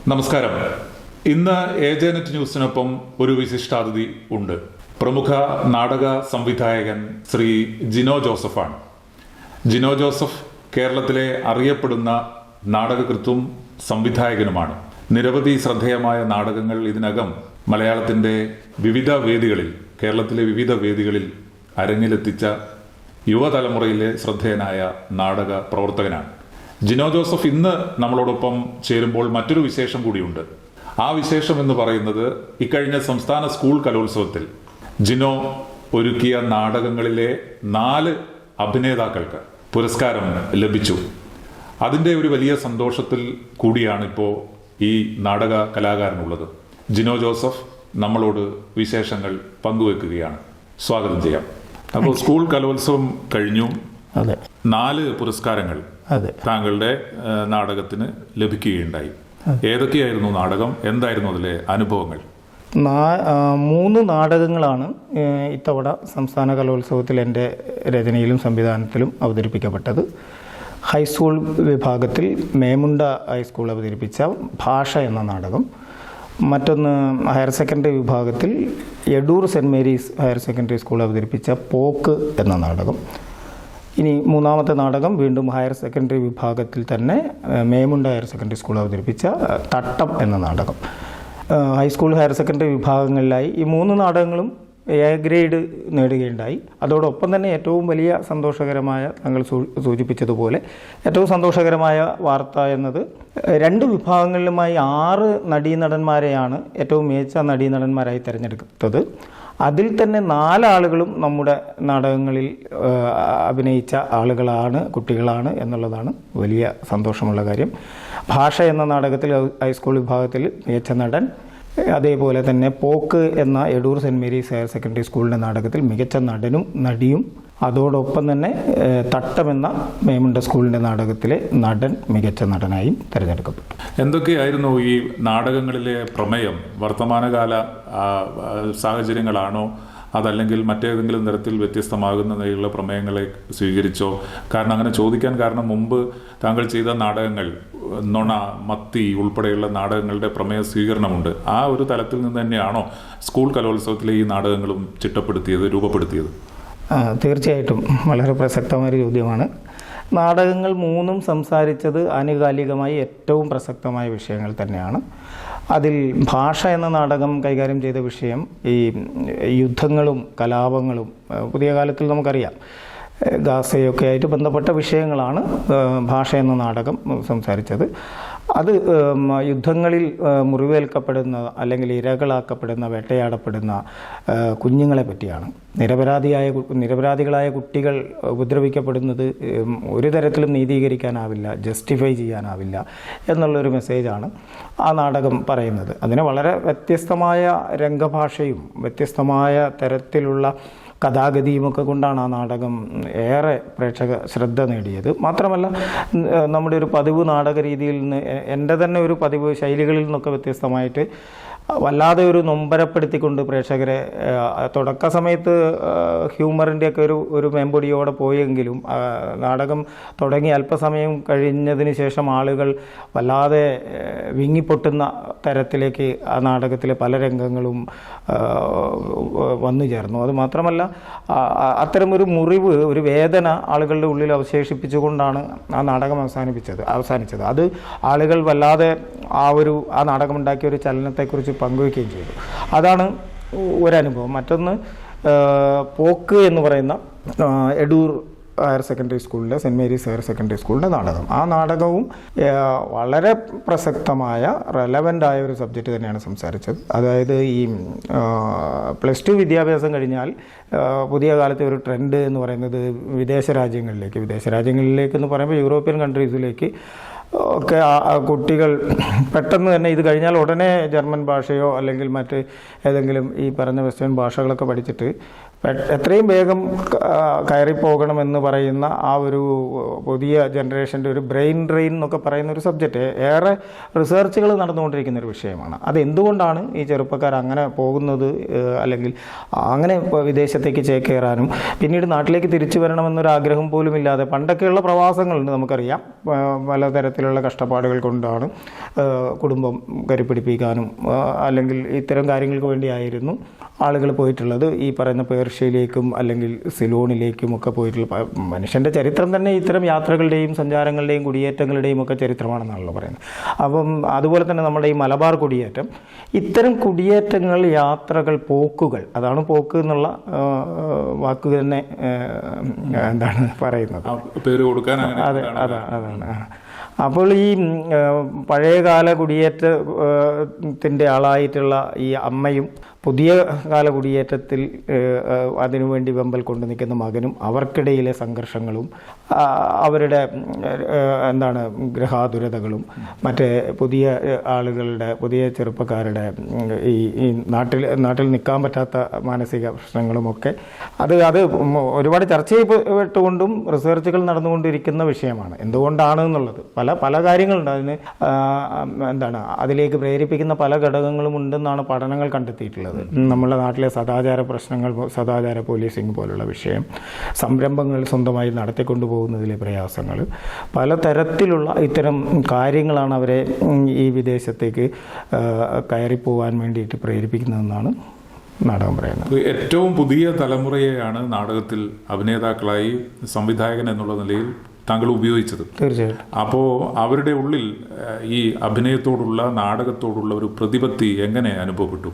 നമസ്കാരം. ഇന്ന് ഏജനറ്റ് ന്യൂസിനൊപ്പം ഒരു വിശിഷ്ടാതിഥി ഉണ്ട്. പ്രമുഖ നാടക സംവിധായകൻ ശ്രീ ജിനോ ജോസഫാണ്. ജിനോ ജോസഫ് കേരളത്തിലെ അറിയപ്പെടുന്ന നാടകകൃത്തും സംവിധായകനുമാണ്. നിരവധി ശ്രദ്ധേയമായ നാടകങ്ങൾ ഇതിനകം മലയാളത്തിൻ്റെ വിവിധ വേദികളിൽ, കേരളത്തിലെ വിവിധ വേദികളിൽ അരങ്ങിലെത്തിച്ച യുവതലമുറയിലെ ശ്രദ്ധേയനായ നാടക പ്രവർത്തകനാണ്. ജിനോ ജോസഫ് ഇന്ന് നമ്മളോടൊപ്പം ചേരുമ്പോൾ മറ്റൊരു വിശേഷം കൂടിയുണ്ട്. ആ വിശേഷം എന്ന് പറയുന്നത്, ഇക്കഴിഞ്ഞ സംസ്ഥാന സ്കൂൾ കലോത്സവത്തിൽ ജിനോ ഒരുക്കിയ നാടകങ്ങളിലെ 4 അഭിനേതാക്കൾക്ക് പുരസ്കാരം ലഭിച്ചു. അതിൻ്റെ ഒരു വലിയ സന്തോഷത്തിൽ കൂടിയാണ് ഇപ്പോൾ ഈ നാടക കലാകാരനുള്ളത്. ജിനോ ജോസഫ് നമ്മളോട് വിശേഷങ്ങൾ പങ്കുവെക്കുകയാണ്. സ്വാഗതം ചെയ്യാം. അപ്പോൾ സ്കൂൾ കലോത്സവം കഴിഞ്ഞു. 4 പുരസ്കാരങ്ങൾ താങ്കളുടെ നാടകത്തിന് ലഭിക്കുകയുണ്ടായി. ഏതൊക്കെയായിരുന്നു നാടകം? എന്തായിരുന്നു അതിലെ അനുഭവങ്ങൾ? 3 നാടകങ്ങളാണ് ഇത്തവണ സംസ്ഥാന കലോത്സവത്തിൽ എൻ്റെ രചനയിലും സംവിധാനത്തിലും അവതരിപ്പിക്കപ്പെട്ടത്. ഹൈസ്കൂൾ വിഭാഗത്തിൽ മേമുണ്ട ഹൈസ്കൂൾ അവതരിപ്പിച്ച ഭാഷ എന്ന നാടകം, മറ്റൊന്ന് ഹയർ സെക്കൻഡറി വിഭാഗത്തിൽ Edoor saint Mary's higher secondary school അവതരിപ്പിച്ച പോക്ക് എന്ന നാടകം. ഇനി 3ാമത്തെ നാടകം വീണ്ടും ഹയർ സെക്കൻഡറി വിഭാഗത്തിൽ തന്നെ മേമുണ്ട ഹയർ സെക്കൻഡറി സ്കൂൾ അവതരിപ്പിച്ച തട്ടം എന്ന നാടകം. ഹൈസ്കൂൾ ഹയർ സെക്കൻഡറി വിഭാഗങ്ങളിലായി ഈ 3 നാടകങ്ങളും എ ഗ്രേഡ് നേടുകയുണ്ടായി. അതോടൊപ്പം തന്നെ ഏറ്റവും വലിയ സന്തോഷകരമായ, താങ്കൾ സൂചിപ്പിച്ചതുപോലെ ഏറ്റവും സന്തോഷകരമായ വാർത്ത എന്നത് 2 വിഭാഗങ്ങളിലുമായി 6 നടീനടന്മാരെയാണ് ഏറ്റവും മികച്ച നടീനടന്മാരായി തിരഞ്ഞെടുത്തത്. അതിൽ തന്നെ 4 ആളുകളും നമ്മുടെ നാടകങ്ങളിൽ അഭിനയിച്ച ആളുകളാണ്, കുട്ടികളാണ് എന്നുള്ളതാണ് വലിയ സന്തോഷമുള്ള കാര്യം. ഭാഷ എന്ന നാടകത്തിൽ ഹൈസ്കൂൾ വിഭാഗത്തിൽ മികച്ച നടൻ, അതേപോലെ തന്നെ പോക്ക് എന്ന Edoor saint Mary's higher secondary സ്കൂളിൻ്റെ നാടകത്തിൽ മികച്ച നടനും നടിയും, അതോടൊപ്പം തന്നെ തട്ടമെന്ന മേമുണ്ട സ്കൂളിൻ്റെ നാടകത്തിലെ നടൻ മികച്ച നടനായും തിരഞ്ഞെടുക്കപ്പെട്ടു. എന്തൊക്കെയായിരുന്നു ഈ നാടകങ്ങളിലെ പ്രമേയം? വർത്തമാനകാല സാഹചര്യങ്ങളാണോ, അതല്ലെങ്കിൽ മറ്റേതെങ്കിലും തരത്തിൽ വ്യത്യസ്തമാകുന്ന നിലയിലുള്ള പ്രമേയങ്ങളെ സ്വീകരിച്ചോ? കാരണം അങ്ങനെ ചോദിക്കാൻ കാരണം, മുമ്പ് താങ്കൾ ചെയ്ത നാടകങ്ങൾ, നൊണ, മത്തി ഉൾപ്പെടെയുള്ള നാടകങ്ങളുടെ പ്രമേയ സ്വീകരണമുണ്ട്. ആ ഒരു തലത്തിൽ നിന്ന് തന്നെയാണോ സ്കൂൾ കലോത്സവത്തിലെ ഈ നാടകങ്ങളും ചിട്ടപ്പെടുത്തിയത്, രൂപപ്പെടുത്തിയത്? തീർച്ചയായിട്ടും വളരെ പ്രസക്തമായ ചോദ്യമാണ്. നാടകങ്ങൾ 3ഉം സംസാരിച്ചത് ആനുകാലികമായി ഏറ്റവും പ്രസക്തമായ വിഷയങ്ങൾ തന്നെയാണ്. അതിൽ ഭാഷ എന്ന നാടകം കൈകാര്യം ചെയ്ത വിഷയം ഈ യുദ്ധങ്ങളും കലാപങ്ങളും, പുതിയ കാലത്തിൽ നമുക്കറിയാം ഗാസയൊക്കെ ആയിട്ട് ബന്ധപ്പെട്ട വിഷയങ്ങളാണ് ഭാഷ എന്ന നാടകം സംസാരിച്ചത്. അത് യുദ്ധങ്ങളിൽ മുറിവേൽക്കപ്പെടുന്ന അല്ലെങ്കിൽ ഇരകളാക്കപ്പെടുന്ന, വേട്ടയാടപ്പെടുന്ന കുഞ്ഞുങ്ങളെ പറ്റിയാണ്. നിരപരാധികളായ കുട്ടികൾ ഉപദ്രവിക്കപ്പെടുന്നത് ഒരു തരത്തിലും നീതീകരിക്കാനാവില്ല, ജസ്റ്റിഫൈ ചെയ്യാനാവില്ല എന്നുള്ളൊരു മെസ്സേജാണ് ആ നാടകം പറയുന്നത്. അതിന് വളരെ വ്യത്യസ്തമായ രംഗഭാഷയും വ്യത്യസ്തമായ തരത്തിലുള്ള കഥാഗതിയുമൊക്കെ കൊണ്ടാണ് ആ നാടകം ഏറെ പ്രേക്ഷക ശ്രദ്ധ നേടിയത്. മാത്രമല്ല, നമ്മുടെ ഒരു പതിവ് നാടക രീതിയിൽ നിന്ന്, എൻ്റെ തന്നെ ഒരു പതിവ് ശൈലികളിൽ നിന്നൊക്കെ വ്യത്യസ്തമായിട്ട് വല്ലാതെ ഒരു നൊമ്പരപ്പെടുത്തിക്കൊണ്ട് പ്രേക്ഷകരെ, തുടക്ക സമയത്ത് ഹ്യൂമറിൻ്റെയൊക്കെ ഒരു മേമ്പൊടിയോടെ പോയെങ്കിലും നാടകം തുടങ്ങി അല്പസമയം കഴിഞ്ഞതിന് ശേഷം ആളുകൾ വല്ലാതെ വിങ്ങിപ്പൊട്ടുന്ന തരത്തിലേക്ക് ആ നാടകത്തിലെ പല രംഗങ്ങളും വന്നു ചേർന്നു. അതുമാത്രമല്ല, അത്തരമൊരു മുറിവ്, ഒരു വേദന ആളുകളുടെ ഉള്ളിൽ അവശേഷിപ്പിച്ചുകൊണ്ടാണ് ആ നാടകം അവസാനിച്ചത്. അത് ആളുകൾ വല്ലാതെ ആ നാടകമുണ്ടാക്കിയ ഒരു ചലനത്തെക്കുറിച്ച് പങ്കുവയ്ക്കുകയും ചെയ്തു. അതാണ് ഒരനുഭവം. മറ്റൊന്ന്, പോക്ക് എന്ന് പറയുന്ന എടൂർ ഹയർ സെക്കൻഡറി സ്കൂളിലെ സെൻറ് മേരീസ് ഹയർ സെക്കൻഡറി സ്കൂളിൻ്റെ നാടകം. ആ നാടകവും വളരെ പ്രസക്തമായ, റെലവൻ്റായ ഒരു സബ്ജക്റ്റ് തന്നെയാണ് സംസാരിച്ചത്. അതായത് ഈ +2 വിദ്യാഭ്യാസം കഴിഞ്ഞാൽ പുതിയ കാലത്തെ ഒരു ട്രെൻഡ് എന്ന് പറയുന്നത് വിദേശ രാജ്യങ്ങളിലേക്ക് എന്ന് പറയുമ്പോൾ യൂറോപ്യൻ കൺട്രീസിലേക്ക് ഒക്കെ കുട്ടികൾ പെട്ടെന്ന് തന്നെ ഇത് കഴിഞ്ഞാൽ ഉടനെ ജർമ്മൻ ഭാഷയോ അല്ലെങ്കിൽ മറ്റ് ഏതെങ്കിലും ഈ പറഞ്ഞ വെസ്റ്റേൺ ഭാഷകളൊക്കെ പഠിച്ചിട്ട് എത്രയും വേഗം കയറിപ്പോകണമെന്ന് പറയുന്ന ആ ഒരു പുതിയ ജനറേഷൻ്റെ ഒരു ബ്രെയിൻ ഡ്രെയിൻ എന്നൊക്കെ പറയുന്ന ഒരു സബ്ജക്റ്റ് ഏറെ റിസർച്ചുകൾ നടന്നുകൊണ്ടിരിക്കുന്ന ഒരു വിഷയമാണ്. അതെന്തുകൊണ്ടാണ് ഈ ചെറുപ്പക്കാർ അങ്ങനെ പോകുന്നത്, അല്ലെങ്കിൽ അങ്ങനെ വിദേശത്തേക്ക് ചേക്കേറാനും പിന്നീട് നാട്ടിലേക്ക് തിരിച്ചു വരണമെന്നൊരാഗ്രഹം പോലും ഇല്ലാതെ, പണ്ടൊക്കെയുള്ള പ്രവാസങ്ങളുണ്ട് നമുക്കറിയാം, പലതരത്തിലുള്ള കഷ്ടപ്പാടുകൾ കൊണ്ടാണ് കുടുംബം കരുപിടിപ്പിക്കാനും അല്ലെങ്കിൽ ഇത്തരം കാര്യങ്ങൾക്ക് വേണ്ടിയായിരുന്നു ആളുകൾ പോയിട്ടുള്ളത്. ഈ പറയുന്ന പേർഷ്യയിലേക്കും അല്ലെങ്കിൽ സിലോണിലേക്കും ഒക്കെ പോയിട്ടുള്ള മനുഷ്യൻ്റെ ചരിത്രം തന്നെ ഇത്തരം യാത്രകളുടെയും സഞ്ചാരങ്ങളുടെയും കുടിയേറ്റങ്ങളുടെയും ഒക്കെ ചരിത്രമാണെന്നാണല്ലോ പറയുന്നത്. അപ്പം അതുപോലെ തന്നെ നമ്മുടെ ഈ മലബാർ കുടിയേറ്റം, ഇത്തരം കുടിയേറ്റങ്ങൾ, യാത്രകൾ, പോക്കുകൾ, അതാണ് പോക്ക് എന്നുള്ള വാക്ക് തന്നെ എന്താണ് പറയുന്നത്, പേര് കൊടുക്കാൻ. അതാണ്. അപ്പോൾ ഈ പഴയകാല കുടിയേറ്റത്തിൻ്റെ ആളായിട്ടുള്ള ഈ അമ്മയും പുതിയ കാല കുടിയേറ്റത്തിൽ അതിനുവേണ്ടി വെമ്പൽ കൊണ്ടു നിൽക്കുന്ന മകനും അവർക്കിടയിലെ സംഘർഷങ്ങളും അവരുടെ എന്താണ് ഗൃഹാതുരതകളും മറ്റേ പുതിയ ആളുകളുടെ, പുതിയ ചെറുപ്പക്കാരുടെ ഈ നാട്ടിൽ നിൽക്കാൻ പറ്റാത്ത മാനസിക പ്രശ്നങ്ങളുമൊക്കെ അത് ഒരുപാട് ചർച്ച ചെയ്യപ്പെട്ടുകൊണ്ടും റിസർച്ചുകൾ നടന്നുകൊണ്ടിരിക്കുന്ന വിഷയമാണ്. എന്തുകൊണ്ടാണ് എന്നുള്ളത് പല കാര്യങ്ങളുണ്ട്. അതിന് എന്താണ് അതിലേക്ക് പ്രേരിപ്പിക്കുന്ന പല ഘടകങ്ങളും ഉണ്ടെന്നാണ് പഠനങ്ങൾ കണ്ടെത്തിയിട്ടുള്ളത്. നമ്മുടെ നാട്ടിലെ സദാചാര പ്രശ്നങ്ങൾ, സദാചാര പോലീസിംഗ് പോലുള്ള വിഷയം, സംരംഭങ്ങൾ സ്വന്തമായി നടത്തിക്കൊണ്ടുപോകുന്നതിലെ പ്രയാസങ്ങൾ, പലതരത്തിലുള്ള ഇത്തരം കാര്യങ്ങളാണ് അവരെ ഈ വിദേശത്തേക്ക് കയറിപ്പോവാൻ വേണ്ടിയിട്ട് പ്രേരിപ്പിക്കുന്നതെന്നാണ് നാടകം പറയുന്നത്. ഏറ്റവും പുതിയ തലമുറയെയാണ് നാടകത്തിൽ അഭിനേതാക്കളായി സംവിധായകൻ എന്നുള്ള നിലയിൽ താങ്കൾ ഉപയോഗിച്ചത്. തീർച്ചയായിട്ടും. അപ്പോൾ അവരുടെ ഉള്ളിൽ ഈ അഭിനയത്തോടുള്ള, നാടകത്തോടുള്ള ഒരു പ്രതിപത്തി എങ്ങനെ അനുഭവപ്പെട്ടു?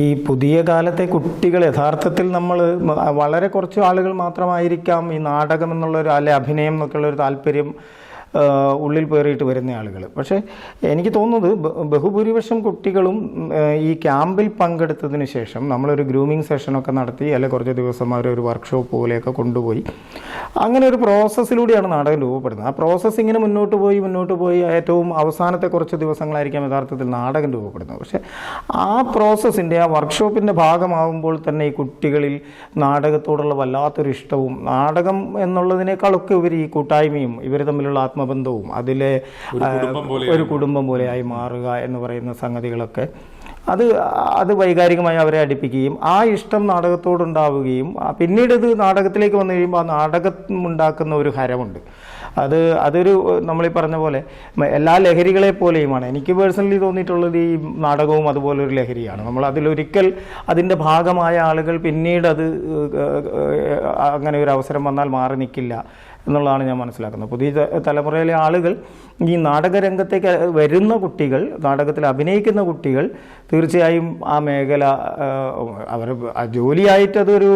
ഈ പുതിയ കാലത്തെ കുട്ടികൾ യഥാർത്ഥത്തിൽ നമ്മൾ വളരെ കുറച്ച് ആളുകൾ മാത്രമായിരിക്കാം ഈ നാടകം എന്നുള്ളൊരു, അല്ലെ അഭിനയം എന്നൊക്കെയുള്ളൊരു താല്പര്യം ഉള്ളിൽ പേറിയിട്ട് വരുന്ന ആളുകൾ. പക്ഷേ എനിക്ക് തോന്നുന്നത് ബഹുഭൂരിപക്ഷം കുട്ടികളും ഈ ക്യാമ്പിൽ പങ്കെടുത്തതിന് ശേഷം നമ്മളൊരു ഗ്രൂമിങ് സെഷനൊക്കെ നടത്തി, അല്ലെങ്കിൽ കുറച്ച് ദിവസം അവരൊരു വർക്ക്ഷോപ്പ് പോലെയൊക്കെ കൊണ്ടുപോയി, അങ്ങനെ ഒരു പ്രോസസ്സിലൂടെയാണ് നാടകം രൂപപ്പെടുന്നത്. ആ പ്രോസസ്സ് ഇങ്ങനെ മുന്നോട്ട് പോയി ഏറ്റവും അവസാനത്തെ കുറച്ച് ദിവസങ്ങളായിരിക്കാം യഥാർത്ഥത്തിൽ നാടകം രൂപപ്പെടുന്നത്. പക്ഷേ ആ പ്രോസസ്സിൻ്റെ, ആ വർക്ക്ഷോപ്പിൻ്റെ ഭാഗമാകുമ്പോൾ തന്നെ ഈ കുട്ടികളിൽ നാടകത്തോടുള്ള വല്ലാത്തൊരു ഇഷ്ടവും, നാടകം എന്നുള്ളതിനേക്കാളൊക്കെ ഇവർ ഈ കൂട്ടായ്മയും ഇവർ തമ്മിലുള്ള ബന്ധവും അതിലെ ഒരു കുടുംബം പോലെയായി മാറുക എന്ന് പറയുന്ന സംഗതികളൊക്കെ അത് വൈകാരികമായി അവരെ അടുപ്പിക്കുകയും ആ ഇഷ്ടം നാടകത്തോടുണ്ടാവുകയും പിന്നീട് ഇത് നാടകത്തിലേക്ക് വന്നു കഴിയുമ്പോൾ ആ നാടകം ഉണ്ടാക്കുന്ന ഒരു ഹരമുണ്ട്. അതൊരു നമ്മളീ പറഞ്ഞ പോലെ എല്ലാ ലഹരികളെ പോലെയുമാണ്. എനിക്ക് പേഴ്സണലി തോന്നിയിട്ടുള്ളത് ഈ നാടകവും അതുപോലൊരു ലഹരിയാണ്. നമ്മൾ അതിലൊരിക്കൽ അതിൻ്റെ ഭാഗമായ ആളുകൾ പിന്നീട് അത് അങ്ങനെ ഒരു അവസരം വന്നാൽ മാറി നിൽക്കില്ല എന്നുള്ളതാണ് ഞാൻ മനസ്സിലാക്കുന്നത്. പുതിയ തലമുറയിലെ ആളുകൾ, ഈ നാടകരംഗത്തേക്ക് വരുന്ന കുട്ടികൾ, നാടകത്തിൽ അഭിനയിക്കുന്ന കുട്ടികൾ തീർച്ചയായും ആ മേഖല അവർ ജോലിയായിട്ട് അതൊരു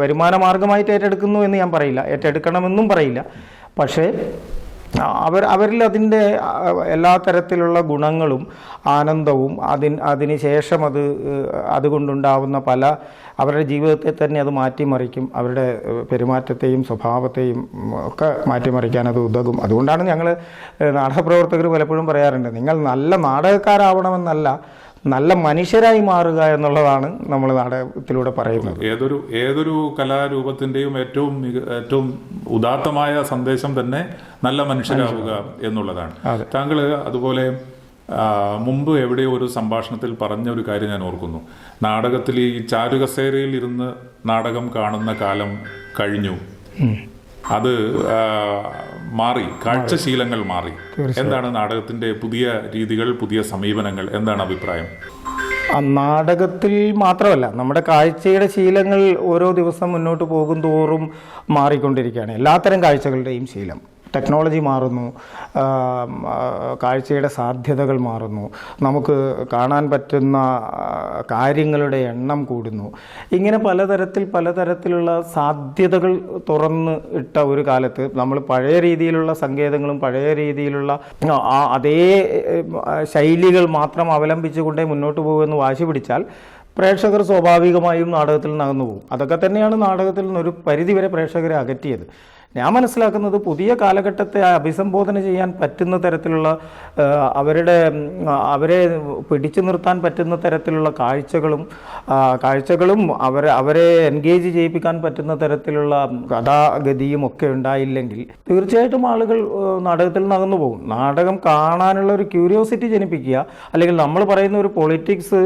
വരുമാന മാർഗമായിട്ട് ഏറ്റെടുക്കുന്നു എന്ന് ഞാൻ പറയില്ല, ഏറ്റെടുക്കണമെന്നും പറയില്ല. പക്ഷേ അവരിൽ അതിൻ്റെ എല്ലാ തരത്തിലുള്ള ഗുണങ്ങളും ആനന്ദവും അതിന് ശേഷം അതുകൊണ്ടുണ്ടാവുന്ന അവരുടെ ജീവിതത്തെ തന്നെ അത് മാറ്റിമറിക്കും, അവരുടെ പെരുമാറ്റത്തെയും സ്വഭാവത്തെയും ഒക്കെ മാറ്റിമറിക്കാൻ അത് ഉതകും. അതുകൊണ്ടാണ് ഞങ്ങൾ നാടകപ്രവർത്തകർ പലപ്പോഴും പറയാറുണ്ട്, നിങ്ങൾ നല്ല നാടകക്കാരാവണമെന്നല്ല, നല്ല മനുഷ്യരായി മാറുക എന്നുള്ളതാണ് നമ്മൾ നാടകത്തിലൂടെ പറയുന്നത്. ഏതൊരു കലാരൂപത്തിന്റെയും ഏറ്റവും ഉദാത്തമായ സന്ദേശം തന്നെ നല്ല മനുഷ്യരാവുക എന്നുള്ളതാണ്. താങ്കൾ അതുപോലെ മുമ്പ് എവിടെയോ ഒരു സംഭാഷണത്തിൽ പറഞ്ഞ ഒരു കാര്യം ഞാൻ ഓർക്കുന്നു. നാടകത്തിൽ ഈ ചാരുകസേരയിൽ ഇരുന്ന് നാടകം കാണുന്ന കാലം കഴിഞ്ഞു, അത് മാറി, കാഴ്ചശീലങ്ങൾ മാറി. എന്താണ് നാടകത്തിന്റെ പുതിയ രീതികൾ, പുതിയ സമീപനങ്ങൾ, എന്താണ് അഭിപ്രായം? നാടകത്തിൽ മാത്രമല്ല, നമ്മുടെ കാഴ്ചയുടെ ശീലങ്ങൾ ഓരോ ദിവസം മുന്നോട്ട് പോകും തോറും മാറിക്കൊണ്ടിരിക്കുകയാണ്. എല്ലാത്തരം കാഴ്ചകളുടെയും ശീലം. ടെക്നോളജി മാറുന്നു, കാഴ്ചയുടെ സാധ്യതകൾ മാറുന്നു, നമുക്ക് കാണാൻ പറ്റുന്ന കാര്യങ്ങളുടെ എണ്ണം കൂടുന്നു. ഇങ്ങനെ പലതരത്തിലുള്ള സാധ്യതകൾ തുറന്ന് ഇട്ട ഒരു കാലത്ത് നമ്മൾ പഴയ രീതിയിലുള്ള സങ്കേതങ്ങളും പഴയ രീതിയിലുള്ള അതേ ശൈലികൾ മാത്രം അവലംബിച്ചുകൊണ്ടേ മുന്നോട്ട് പോകുമെന്ന് വാശി പിടിച്ചാൽ പ്രേക്ഷകർ സ്വാഭാവികമായും നാടകത്തിൽ നിന്ന് അകന്നു പോകും. അതൊക്കെ തന്നെയാണ് നാടകത്തിൽ നിന്നൊരു പരിധിവരെ പ്രേക്ഷകരെ അകറ്റിയത്. ഞാൻ മനസ്സിലാക്കുന്നത് പുതിയ കാലഘട്ടത്തെ അഭിസംബോധന ചെയ്യാൻ പറ്റുന്ന തരത്തിലുള്ള അവരെ പിടിച്ചു നിർത്താൻ പറ്റുന്ന തരത്തിലുള്ള കാഴ്ചകളും അവരെ എൻഗേജ് ചെയ്യിപ്പിക്കാൻ പറ്റുന്ന തരത്തിലുള്ള കഥാഗതിയും ഒക്കെ ഉണ്ടായില്ലെങ്കിൽ തീർച്ചയായിട്ടും ആളുകൾ നാടകത്തിൽ നിന്ന് അകന്നു പോകും. നാടകം കാണാനുള്ള ഒരു ക്യൂരിയോസിറ്റി ജനിപ്പിക്കുക, അല്ലെങ്കിൽ നമ്മൾ പറയുന്ന ഒരു പൊളിറ്റിക്സ്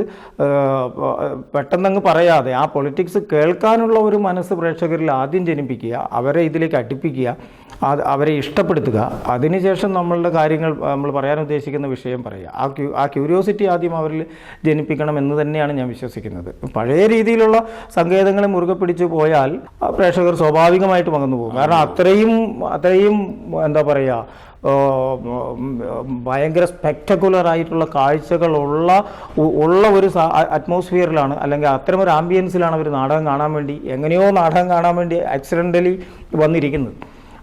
പെട്ടെന്നങ്ങ് പറയാതെ ആ പൊളിറ്റിക്സ് കേൾക്കാനുള്ള ഒരു മനസ്സ് പ്രേക്ഷകരിൽ ആദ്യം ജനിപ്പിക്കുക, അവരെ ഇതിലേക്ക് അടുപ്പിക്കുക, അവരെ ഇഷ്ടപ്പെടുത്തുക. അതിനുശേഷം നമ്മളുടെ കാര്യങ്ങൾ നമ്മൾ പറയാൻ ഉദ്ദേശിക്കുന്ന വിഷയം പറയുക. ആ ക്യൂരിയോസിറ്റി ആദ്യം അവരിൽ ജനിപ്പിക്കണം എന്ന് തന്നെയാണ് ഞാൻ വിശ്വസിക്കുന്നത്. പഴയ രീതിയിലുള്ള സങ്കേതങ്ങളെ മുറുകെ പിടിച്ചു പോയാൽ പ്രേക്ഷകർ സ്വാഭാവികമായിട്ടും അകന്നു പോകും. കാരണം അത്രയും എന്താ പറയുക, ഭയങ്കര സ്പെക്ടക്കുലർ ആയിട്ടുള്ള കാഴ്ചകളുള്ള ഒരു അറ്റ്മോസ്ഫിയറിലാണ്, അല്ലെങ്കിൽ അത്തരമൊരു ആംബിയൻസിലാണ് അവർ നാടകം കാണാൻ വേണ്ടി ആക്സിഡൻ്റലി വന്നിരിക്കുന്നത്.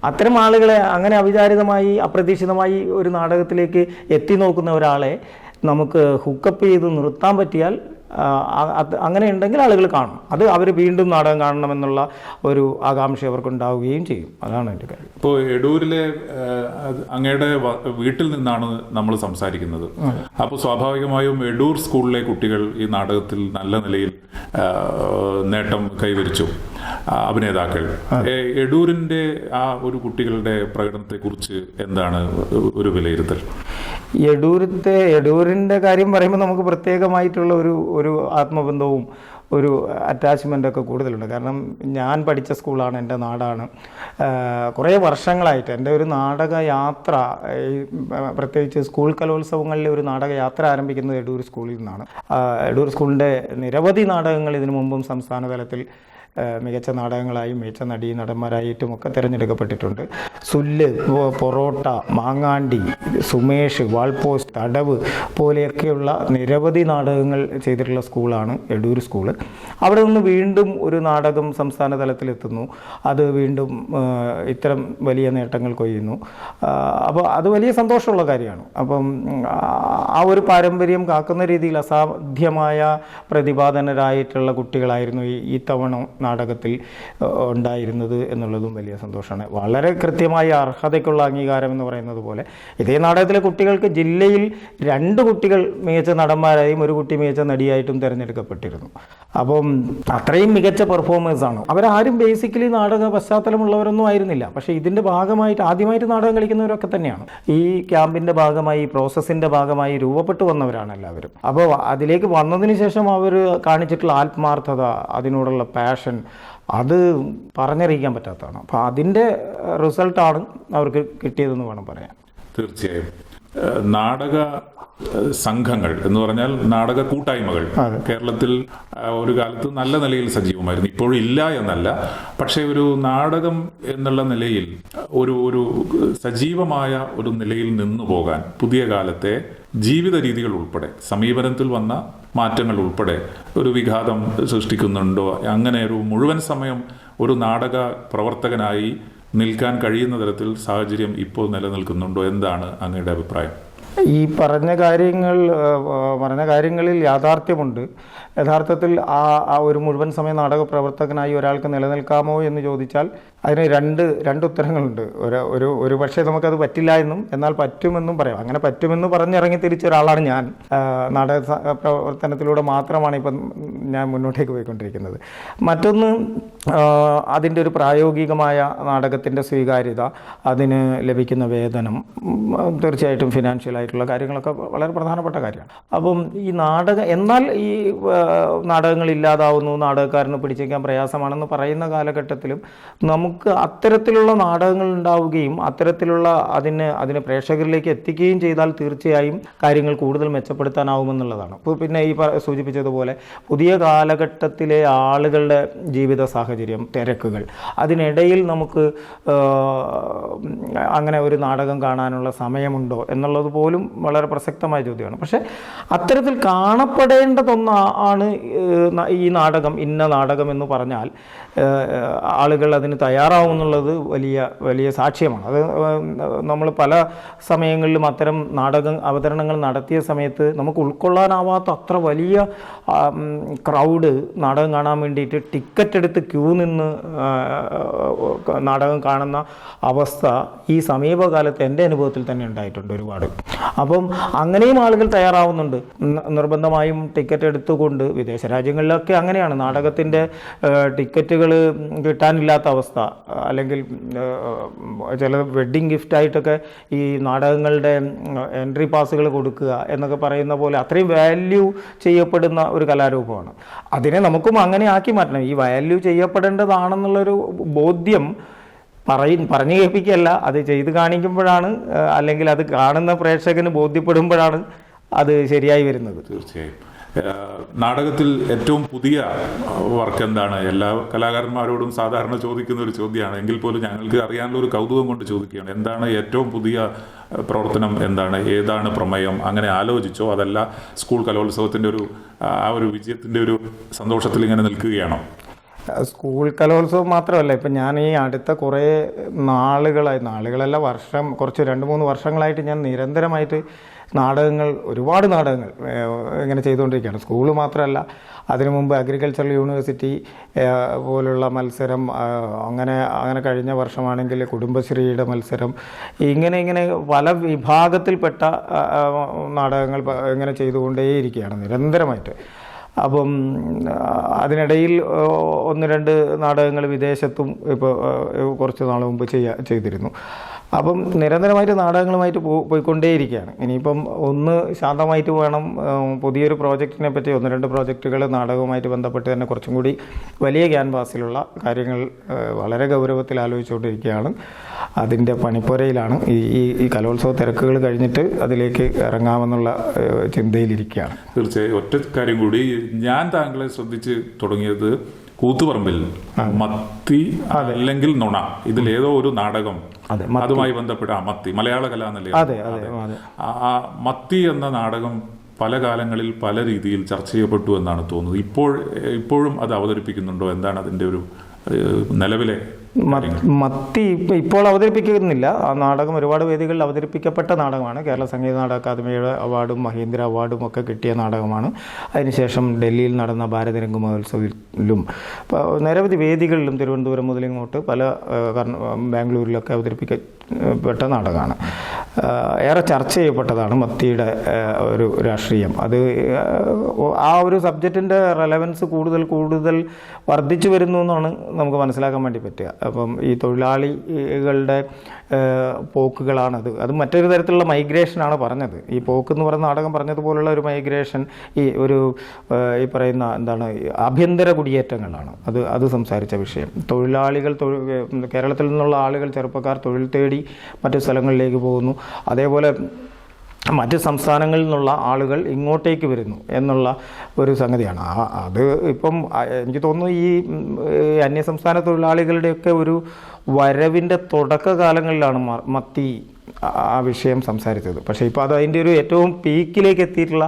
അത്തരം ആളുകളെ അങ്ങനെ അവിചാരിതമായി അപ്രതീക്ഷിതമായി ഒരു നാടകത്തിലേക്ക് എത്തി നോക്കുന്ന ഒരാളെ നമുക്ക് ഹുക്കപ്പ് ചെയ്ത് നിർത്താൻ പറ്റിയാൽ, അങ്ങനെ ഉണ്ടെങ്കിൽ ആളുകൾ കാണും. അത് അവർ വീണ്ടും നാടകം കാണണമെന്നുള്ള ഒരു ആകാംക്ഷ അവർക്കുണ്ടാവുകയും ചെയ്യും. അതാണ് എൻ്റെ കാര്യം. ഇപ്പോൾ എടൂരിലെ അങ്ങയുടെ വീട്ടിൽ നിന്നാണ് നമ്മൾ സംസാരിക്കുന്നത്. അപ്പോൾ സ്വാഭാവികമായും എടൂർ സ്കൂളിലെ കുട്ടികൾ ഈ നാടകത്തിൽ നല്ല നിലയിൽ നേട്ടം കൈവരിച്ചു, അഭിനേതാക്കൾ. എടൂരിൻ്റെ ആ ഒരു കുട്ടികളുടെ പ്രകടനത്തെക്കുറിച്ച് എന്താണ് ഒരു വിലയിരുത്തൽ? എടൂരിൻ്റെ കാര്യം പറയുമ്പോൾ നമുക്ക് പ്രത്യേകമായിട്ടുള്ള ഒരു ആത്മബന്ധവും ഒരു അറ്റാച്ച്മെൻ്റൊക്കെ കൂടുതലുണ്ട്. കാരണം ഞാൻ പഠിച്ച സ്കൂളാണ്, എൻ്റെ നാടാണ്. കുറേ വർഷങ്ങളായിട്ട് എൻ്റെ ഒരു നാടകയാത്ര, പ്രത്യേകിച്ച് സ്കൂൾ കലോത്സവങ്ങളിലെ ഒരു നാടകയാത്ര ആരംഭിക്കുന്നത് എടൂർ സ്കൂളിൽ നിന്നാണ്. എടൂർ സ്കൂളിൻ്റെ നിരവധി നാടകങ്ങൾ ഇതിനു മുമ്പും സംസ്ഥാന തലത്തിൽ മികച്ച നാടകങ്ങളായും മികച്ച നടീ നടന്മാരായിട്ടുമൊക്കെ തിരഞ്ഞെടുക്കപ്പെട്ടിട്ടുണ്ട്. സുല്ല്, പൊറോട്ട, മാങ്ങാണ്ടി, സുമേഷ്, വാൾപോസ്റ്റ്, അടവ് പോലെയൊക്കെയുള്ള നിരവധി നാടകങ്ങൾ ചെയ്തിട്ടുള്ള സ്കൂളാണ് എടൂർ സ്കൂള്. അവിടെ നിന്ന് വീണ്ടും ഒരു നാടകം സംസ്ഥാന തലത്തിലെത്തുന്നു, അത് വീണ്ടും ഇത്തരം വലിയ നേട്ടങ്ങൾ കൊയ്യുന്നു. അപ്പോൾ അത് വലിയ സന്തോഷമുള്ള കാര്യമാണ്. അപ്പം ആ ഒരു പാരമ്പര്യം കാക്കുന്ന രീതിയിൽ അസാധ്യമായ പ്രതിപാദനരായിട്ടുള്ള കുട്ടികളായിരുന്നു ഈ തവണ നാടകത്തിൽ ഉണ്ടായിരുന്നത് എന്നുള്ളതും വലിയ സന്തോഷമാണ്. വളരെ കൃത്യമായ അർഹതയ്ക്കുള്ള അംഗീകാരം എന്ന് പറയുന്നത് പോലെ ഇതേ നാടകത്തിലെ കുട്ടികൾക്ക് ജില്ലയിൽ 2 കുട്ടികൾ മികച്ച നടന്മാരായും 1 കുട്ടി മികച്ച നടിയായിട്ടും തിരഞ്ഞെടുക്കപ്പെട്ടിരുന്നു. അപ്പം അത്രയും മികച്ച പെർഫോമേഴ്സാണ്. അവരാരും ബേസിക്കലി നാടക പശ്ചാത്തലമുള്ളവരൊന്നും ആയിരുന്നില്ല. പക്ഷേ ഇതിൻ്റെ ഭാഗമായിട്ട് ആദ്യമായിട്ട് നാടകം കളിക്കുന്നവരൊക്കെ തന്നെയാണ്. ഈ ക്യാമ്പിൻ്റെ ഭാഗമായി, പ്രോസസ്സിൻ്റെ ഭാഗമായി രൂപപ്പെട്ടു വന്നവരാണ് എല്ലാവരും. അപ്പോൾ അതിലേക്ക് വന്നതിന് ശേഷം അവർ കാണിച്ചിട്ടുള്ള ആത്മാർത്ഥത, അതിനോടുള്ള പാഷൻ, അത് പറഞ്ഞറിയിക്കാൻ പറ്റാത്തതാണ്. അപ്പോൾ അതിൻ്റെ റിസൾട്ടാണ് അവർക്ക് കിട്ടിയതെന്ന് വേണം പറയാൻ. തീർച്ചയായും നാടക സംഘങ്ങൾ എന്ന് പറഞ്ഞാൽ നാടക കൂട്ടായ്മകൾ കേരളത്തിൽ ഒരു കാലത്ത് നല്ല നിലയിൽ സജീവമായിരുന്നു. ഇപ്പോഴും ഇല്ല എന്നല്ല, പക്ഷേ ഒരു നാടകം എന്നുള്ള നിലയിൽ ഒരു സജീവമായ ഒരു നിലയിൽ നിന്നു പോകാൻ പുതിയ കാലത്തെ ജീവിത രീതികൾ ഉൾപ്പെടെ, സമീപനത്തിൽ വന്ന മാറ്റങ്ങൾ ഉൾപ്പെടെ ഒരു വിഘാതം സൃഷ്ടിക്കുന്നുണ്ടോ? അങ്ങനെ ഒരു മുഴുവൻ സമയം ഒരു നാടക പ്രവർത്തകനായി നിൽക്കാൻ കഴിയുന്ന തരത്തിൽ സാഹചര്യം ഇപ്പോൾ നിലനിൽക്കുന്നുണ്ടോ? എന്താണ് അങ്ങയുടെ അഭിപ്രായം? ഈ പറഞ്ഞ കാര്യങ്ങളിൽ യാഥാർത്ഥ്യമുണ്ട്. യഥാർത്ഥത്തിൽ ആ ഒരു മുഴുവൻ സമയ നാടക പ്രവർത്തകനായി ഒരാൾക്ക് നിലനിൽക്കാമോ എന്ന് ചോദിച്ചാൽ അതിന് രണ്ട് ഉത്തരങ്ങളുണ്ട്. ഒരു പക്ഷേ നമുക്കത് പറ്റില്ല എന്നും എന്നാൽ പറ്റുമെന്നും പറയാം. അങ്ങനെ പറ്റുമെന്ന് പറഞ്ഞിറങ്ങി തിരിച്ച ഒരാളാണ് ഞാൻ. നാടക പ്രവർത്തനത്തിലൂടെ മാത്രമാണ് ഇപ്പം ഞാൻ മുന്നോട്ടേക്ക് പോയിക്കൊണ്ടിരിക്കുന്നത്. മറ്റൊന്ന്, അതിൻ്റെ ഒരു പ്രായോഗികമായ നാടകത്തിൻ്റെ സ്വീകാര്യത, അതിന് ലഭിക്കുന്ന വേതനം, തീർച്ചയായിട്ടും ഫിനാൻഷ്യൽ ആയിട്ടുള്ള കാര്യങ്ങളൊക്കെ വളരെ പ്രധാനപ്പെട്ട കാര്യമാണ്. അപ്പം ഈ എന്നാൽ ഈ നാടകങ്ങൾ ഇല്ലാതാവുന്നു, നാടകക്കാരന് പിടിച്ചേക്കാൻ പ്രയാസമാണെന്ന് പറയുന്ന കാലഘട്ടത്തിലും നമുക്ക് അത്തരത്തിലുള്ള നാടകങ്ങൾ ഉണ്ടാവുകയും അത്തരത്തിലുള്ള അതിനെ പ്രേക്ഷകരിലേക്ക് എത്തിക്കുകയും ചെയ്താൽ തീർച്ചയായും കാര്യങ്ങൾ കൂടുതൽ മെച്ചപ്പെടുത്താനാവുമെന്നുള്ളതാണ്. ഇപ്പോൾ പിന്നെ ഈ സൂചിപ്പിച്ചതുപോലെ പുതിയ കാലഘട്ടത്തിലെ ആളുകളുടെ ജീവിത സാഹചര്യം, തിരക്കുകൾ, അതിനിടയിൽ നമുക്ക് അങ്ങനെ ഒരു നാടകം കാണാനുള്ള സമയമുണ്ടോ എന്നുള്ളത് പോലും വളരെ പ്രസക്തമായ ചോദ്യമാണ്. പക്ഷേ അത്തരത്തിൽ കാണപ്പെടേണ്ടതൊന്നാണ് മാത്രമാണ് ഈ നാടകം ഇന്ന നാടകം എന്ന് പറഞ്ഞാൽ ആളുകൾ അതിന് തയ്യാറാവുമെന്നുള്ളത് വലിയ വലിയ സാക്ഷ്യമാണ്. അത് നമ്മൾ പല സമയങ്ങളിലും അത്തരം അവതരണങ്ങൾ നടത്തിയ സമയത്ത് നമുക്ക് ഉൾക്കൊള്ളാനാവാത്ത അത്ര വലിയ ക്രൗഡ് നാടകം കാണാൻ വേണ്ടിയിട്ട് ടിക്കറ്റ് എടുത്ത് ക്യൂ നിന്ന് നാടകം കാണുന്ന അവസ്ഥ ഈ സമീപകാലത്ത് എൻ്റെ അനുഭവത്തിൽ തന്നെ ഉണ്ടായിട്ടുണ്ട് ഒരുപാട്. അപ്പം അങ്ങനെയും ആളുകൾ തയ്യാറാവുന്നുണ്ട്. നിർബന്ധമായും ടിക്കറ്റ് എടുത്തുകൊണ്ട് വിദേശ രാജ്യങ്ങളിലൊക്കെ അങ്ങനെയാണ്. നാടകത്തിൻ്റെ ടിക്കറ്റുകൾ കിട്ടാനില്ലാത്ത അവസ്ഥ, അല്ലെങ്കിൽ ചില വെഡ്ഡിങ് ഗിഫ്റ്റായിട്ടൊക്കെ ഈ നാടകങ്ങളുടെ എൻട്രി പാസുകൾ കൊടുക്കുക എന്നൊക്കെ പറയുന്ന പോലെ അത്രയും വാല്യൂ ചെയ്യപ്പെടുന്ന ഒരു കലാരൂപമാണ്. അതിനെ നമുക്കും അങ്ങനെ ആക്കി മാറ്റണം. ഈ വാല്യൂ ചെയ്യപ്പെടേണ്ടതാണെന്നുള്ളൊരു ബോധ്യം പറഞ്ഞു കേൾപ്പിക്കുകയല്ല, അത് ചെയ്ത് കാണിക്കുമ്പോഴാണ്, അല്ലെങ്കിൽ അത് കാണുന്ന പ്രേക്ഷകന് ബോധ്യപ്പെടുമ്പോഴാണ് അത് ശരിയായി വരുന്നത്. തീർച്ചയായും. നാടകത്തിൽ ഏറ്റവും പുതിയ വർക്ക് എന്താണ്? എല്ലാ കലാകാരന്മാരോടും സാധാരണ ചോദിക്കുന്ന ഒരു ചോദ്യമാണ്, എങ്കിൽ പോലും ഞങ്ങൾക്ക് അറിയാനുള്ള ഒരു കൗതുകം കൊണ്ട് ചോദിക്കുകയാണ്. എന്താണ് ഏറ്റവും പുതിയ പ്രവർത്തനം? എന്താണ്? ഏതാണ് പ്രമേയം? അങ്ങനെ ആലോചിച്ചോ? അതല്ല സ്കൂൾ കലോത്സവത്തിൻ്റെ ആ ഒരു വിജയത്തിൻ്റെ ഒരു സന്തോഷത്തിൽ ഇങ്ങനെ നിൽക്കുകയാണോ? സ്കൂൾ കലോത്സവം മാത്രമല്ല, ഇപ്പം ഞാൻ ഈ അടുത്ത കുറേ നാളുകളല്ല, കുറച്ച് 2-3 വർഷങ്ങളായിട്ട് ഞാൻ നിരന്തരമായിട്ട് ഒരുപാട് നാടകങ്ങൾ ഇങ്ങനെ ചെയ്തുകൊണ്ടിരിക്കുകയാണ്. സ്കൂള് മാത്രമല്ല, അതിനു മുമ്പ് അഗ്രികൾച്ചറൽ യൂണിവേഴ്സിറ്റി പോലുള്ള മത്സരം, അങ്ങനെ കഴിഞ്ഞ വർഷമാണെങ്കിൽ കുടുംബശ്രീയുടെ മത്സരം, ഇങ്ങനെ പല വിഭാഗത്തിൽപ്പെട്ട നാടകങ്ങൾ ഇങ്ങനെ ചെയ്തുകൊണ്ടേയിരിക്കുകയാണ് നിരന്തരമായിട്ട്. അപ്പം അതിനിടയിൽ 1-2 നാടകങ്ങൾ വിദേശത്തും ഇപ്പോൾ കുറച്ച് നാൾ മുമ്പ് ചെയ്തിരുന്നു. അപ്പം നിരന്തരമായിട്ട് നാടകങ്ങളുമായിട്ട് പോയിക്കൊണ്ടേയിരിക്കുകയാണ്. ഇനിയിപ്പം ഒന്ന് ശാന്തമായിട്ട് വേണം പുതിയൊരു പ്രോജക്റ്റിനെ പറ്റി 1-2 പ്രോജക്റ്റുകൾ നാടകവുമായിട്ട് ബന്ധപ്പെട്ട് തന്നെ കുറച്ചും കൂടി വലിയ ക്യാൻവാസിലുള്ള കാര്യങ്ങൾ വളരെ ഗൗരവത്തിൽ ആലോചിച്ചുകൊണ്ടിരിക്കുകയാണ്. അതിൻ്റെ പണിപ്പുരയിലാണ്. ഈ കലോത്സവ തിരക്കുകൾ കഴിഞ്ഞിട്ട് അതിലേക്ക് ഇറങ്ങാമെന്നുള്ള ചിന്തയിലിരിക്കുകയാണ്. തീർച്ചയായും. ഒറ്റ കാര്യം കൂടി, ഞാൻ താങ്കളെ ശ്രദ്ധിച്ച് തുടങ്ങിയത് കൂത്തുപറമ്പിൽ മത്തി അല്ലെങ്കിൽ നുണ, ഇതിലേതോ ഒരു നാടകം അതുമായി ബന്ധപ്പെട്ട മത്തി, മലയാള കലാനിലയം, ആ മത്തി എന്ന നാടകം പല കാലങ്ങളിൽ പല രീതിയിൽ ചർച്ച ചെയ്യപ്പെട്ടു എന്നാണ് തോന്നുന്നത്. ഇപ്പോഴും അത് അവതരിപ്പിക്കുന്നുണ്ടോ? എന്താണ് അതിൻ്റെ ഒരു നിലവിലെ? മത്തി ഇപ്പോൾ അവതരിപ്പിക്കുന്നില്ല. ആ നാടകം ഒരുപാട് വേദികളിൽ അവതരിപ്പിക്കപ്പെട്ട നാടകമാണ്. കേരള സംഗീത നാടക അക്കാദമിയുടെ അവാർഡും മഹീന്ദ്ര അവാർഡും ഒക്കെ കിട്ടിയ നാടകമാണ്. അതിനുശേഷം ഡൽഹിയിൽ നടന്ന ഭാരതരംഗ മഹോത്സവത്തിലും നിരവധി വേദികളിലും തിരുവനന്തപുരം മുതൽ ഇങ്ങോട്ട് പല ബാംഗ്ലൂരിലൊക്കെ അവതരിപ്പിക്കപ്പെട്ട നാടകമാണ്. ഏറെ ചർച്ച ചെയ്യപ്പെട്ടതാണ് മത്തിയുടെ ഒരു രാഷ്ട്രീയം. അത് ആ ഒരു സബ്ജക്റ്റിൻ്റെ റെലവൻസ് കൂടുതൽ വർദ്ധിച്ചു വരുന്നു എന്നാണ് നമുക്ക് മനസ്സിലാക്കാൻ വേണ്ടി പറ്റുക. അപ്പം ഈ തൊഴിലാളികളുടെ പോക്കുകളാണത്. അത് മറ്റൊരു തരത്തിലുള്ള മൈഗ്രേഷനാണ് പറഞ്ഞത്. ഈ പോക്ക് എന്ന് പറയുന്ന നാടകം പറഞ്ഞതുപോലുള്ള ഒരു മൈഗ്രേഷൻ, ഈ പറയുന്ന എന്താണ് ആഭ്യന്തര കുടിയേറ്റങ്ങളാണ് അത് സംസാരിച്ച വിഷയം. കേരളത്തിൽ നിന്നുള്ള ആളുകൾ, ചെറുപ്പക്കാർ തൊഴിൽ തേടി മറ്റു സ്ഥലങ്ങളിലേക്ക് പോകുന്നു. അതേപോലെ മറ്റ് സംസ്ഥാനങ്ങളിൽ നിന്നുള്ള ആളുകൾ ഇങ്ങോട്ടേക്ക് വരുന്നു എന്നുള്ള ഒരു സംഗതിയാണ്. അത് ഇപ്പം എനിക്ക് തോന്നുന്നു ഈ അന്യസംസ്ഥാന തൊഴിലാളികളുടെയൊക്കെ ഒരു വരവിൻ്റെ തുടക്കകാലങ്ങളിലാണ് മത്തി ആ വിഷയം സംസാരിച്ചത്. പക്ഷേ ഇപ്പോൾ അത് അതിൻ്റെ ഒരു ഏറ്റവും പീക്കിലേക്ക് എത്തിയിട്ടുള്ള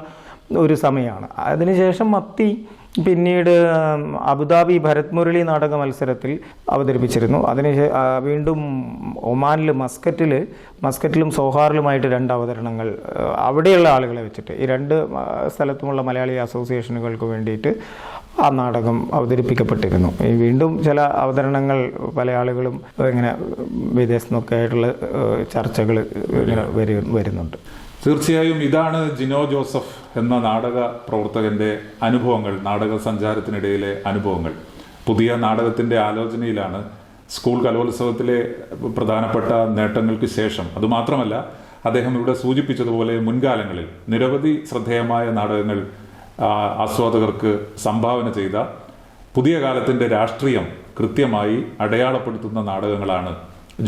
ഒരു സമയമാണ്. അതിനുശേഷം മത്തി പിന്നീട് അബുദാബി ഭരത് മുരളി നാടക മത്സരത്തിൽ അവതരിപ്പിച്ചിരുന്നു. അതിന് വീണ്ടും ഒമാനിൽ മസ്കറ്റിലും സോഹാറിലുമായിട്ട് 2 അവതരണങ്ങൾ അവിടെയുള്ള ആളുകളെ വെച്ചിട്ട് ഈ 2 സ്ഥലത്തുമുള്ള മലയാളി അസോസിയേഷനുകൾക്ക് വേണ്ടിയിട്ട് ആ നാടകം അവതരിപ്പിക്കപ്പെട്ടിരുന്നു. വീണ്ടും ചില അവതരണങ്ങൾ പല ആളുകളും ഇങ്ങനെ വിദേശത്തു നിന്നൊക്കെ ആയിട്ടുള്ള ചർച്ചകൾ ഇങ്ങനെ വരുന്നുണ്ട്. തീർച്ചയായും ഇതാണ് ജിനോ ജോസഫ് എന്ന നാടക പ്രവർത്തകന്റെ അനുഭവങ്ങൾ, നാടക സഞ്ചാരത്തിനിടയിലെ അനുഭവങ്ങൾ. പുതിയ നാടകത്തിന്റെ ആലോചനയിലാണ്. സ്കൂൾ കലോത്സവത്തിലെ പ്രധാനപ്പെട്ട നേട്ടങ്ങൾക്ക് ശേഷം അതുമാത്രമല്ല, അദ്ദേഹം ഇവിടെ സൂചിപ്പിച്ചതുപോലെ മുൻകാലങ്ങളിൽ നിരവധി ശ്രദ്ധേയമായ നാടകങ്ങൾ ആസ്വാദകർക്ക് സംഭാവന ചെയ്ത, പുതിയ കാലത്തിന്റെ രാഷ്ട്രീയം കൃത്യമായി അടയാളപ്പെടുത്തുന്ന നാടകങ്ങളാണ്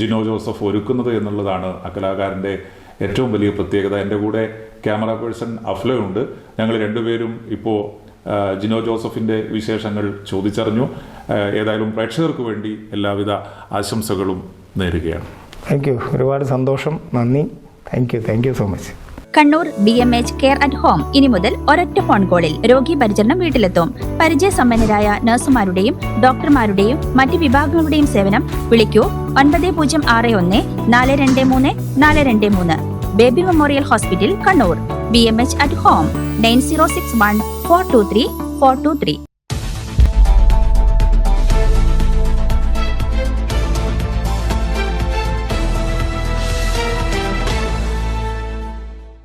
ജിനോ ജോസഫ് ഒരുക്കുന്നത് എന്നുള്ളതാണ് ആ കലാകാരന്റെ ഏറ്റവും വലിയ പ്രത്യേകത. എൻ്റെ കൂടെ ക്യാമറ പേഴ്സൺ അഫ്ലയുണ്ട്. ഞങ്ങൾ രണ്ടുപേരും ഇപ്പോൾ ജിനോ ജോസഫിൻ്റെ വിശേഷങ്ങൾ ചോദിച്ചറിഞ്ഞു. ഏതായാലും പ്രേക്ഷകർക്ക് വേണ്ടി എല്ലാവിധ ആശംസകളും നേരുകയാണ്. Thank you. ഒരുപാട് സന്തോഷം. നന്ദി. Thank you so much. Kannur BMH care at home ഇനി മുതൽ ഒരൊറ്റ ഫോൺ കോളിൽ രോഗി പരിചരണം വീട്ടിലെത്തും. പരിചയസമ്പന്നരായ നഴ്സുമാരുടെയും ഡോക്ടർമാരുടെയും മറ്റ് വിഭാഗങ്ങളുടെയും സേവനം വിളിക്കൂ 9061 423 423. Baby memorial hospital, Kannur. BMH at home 9061 423 423.